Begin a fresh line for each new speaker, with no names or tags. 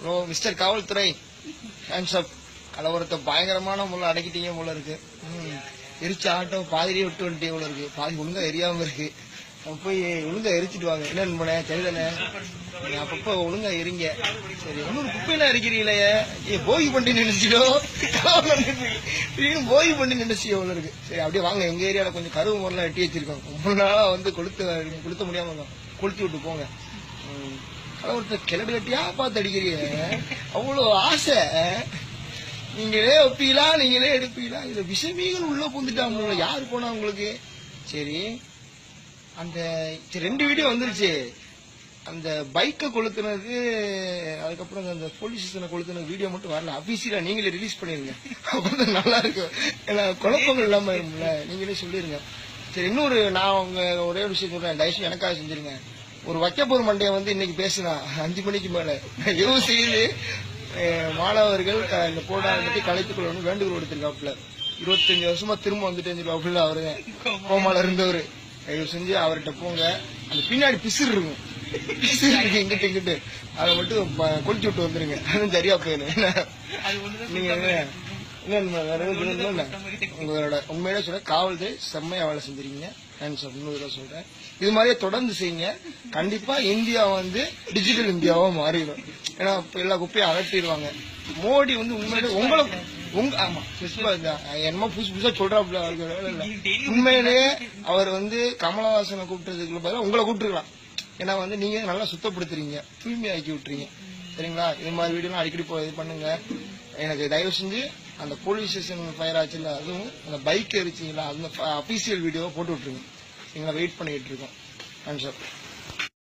Bro mister காவல்துறை hands up. கலவரத்தை பயங்கரமான முள்ள அடக்கிட்டீங்க போல இருக்கு. எரிச்ச ஆட்டோ பாதிரியே விட்டு வந்துட்டே போல இருக்கு. பாதி ஒழுங்கா எரியாம இருக்கு. போய் ஒழுங்கா எரிச்சிட்டு வாங்க. என்னன்னு போனேன் சரிதானே, அப்பப்ப ஒழுங்கா எரிங்க. சரி ஒன்னும் குப்பையெல்லாம் எரிக்கிறீங்களே, போகி பண்ணி நினைச்சிட்டோ போகி பண்ணி நினைச்சியோ போல இருக்கு. சரி அப்படியே வாங்க, எங்க ஏரியால கொஞ்சம் கருவு முறைலாம் வெட்டி வச்சிருக்கோம். ரொம்ப நாளா வந்து கொளுத்த முடியாம கொளுத்தி விட்டு போங்க. கலவரத்தை கிளடு கட்டியா பார்த்து அடிக்கிறீங்க, அவ்வளவு ஆசை. நீங்களே வைப்பீங்களா, நீங்களே எடுப்பீங்களா? இதுல விஷமீகள் உள்ள பூந்துட்டாங்க. யாரு போனா உங்களுக்கு? சரி அந்த 2 வீடியோ வந்துருச்சு. அந்த பைக்கை கொளுத்துனது, அதுக்கப்புறம் அந்த போலீஸ் ஸ்டேஷனை கொளுத்துன வீடியோ மட்டும் வரல. அபிஷியலா நீங்களே ரிலீஸ் பண்ணிருங்க, அப்பதான் நல்லா இருக்கும். ஏன்னா குழப்பங்கள் இல்லாம இருக்கும்ல, நீங்களே சொல்லிருங்க. சரி இன்னொரு நான் உங்க ஒரே விஷயம் சொல்றேன், தயவுசெய்து எனக்காக செஞ்சிருங்க. ஒரு வைக்கப்போர் மண்டைய வந்து இன்னைக்கு பேசினா 5 மணிக்கு மேல எவ்வளவு செய்து மாணவர்கள் இந்த போராட்டத்தை கலைத்துக் கொள்ளணும் வேண்டுகோள் கொடுத்திருக்காப்புல. 25 வருஷமா திரும்ப வந்துட்டு அவரு கோமால இருந்தவரு. தயவு செஞ்சு அவர்கிட்ட போங்க. அந்த பின்னாடி பிசிறு இருக்கும், இங்கிட்டு இங்கிட்டு அதை மட்டும் கொளுத்தி விட்டு வந்துருங்க. அதுவும் சரியா போயிடும். நீங்க உங்களோட உண்மையில சொல்ற காவல்துறை செம்மையா வேலை செஞ்சிருக்கீங்க. சொல்றேன், இது மாதிரியே தொடர்ந்து செய்யுங்க. கண்டிப்பா இந்தியா வந்து டிஜிட்டல் இந்தியாவா மாறிடும். ஏன்னா எல்லா குப்பையும் அகற்றிடுவாங்க. மோடி வந்து உண்மையிலே ஆமா என்னமோ புதுசா சொல்றாப்புல. உண்மையிலேயே அவர் வந்து கமலஹாசனை கூப்பிட்டதுக்குள்ள பதிலா உங்களை கூப்பிட்டுருக்கலாம். ஏன்னா வந்து நீங்க நல்லா சுத்தப்படுத்துறீங்க, தூய்மையாக்கி விட்டுறீங்க. சரிங்களா? இது மாதிரி வீடியோ அடிக்கடி இது பண்ணுங்க. எனக்கு தயவு செஞ்சு அந்த போலீஸ் ஸ்டேஷன் ஃபயர் ஆச்சுல, அதுவும் அந்த பைக் எரிச்சிங்களா, அந்த அபிஷியல் வீடியோவை போட்டு விட்டுருங்க. எங்களை வெயிட் பண்ணிட்டு இருக்கோம்.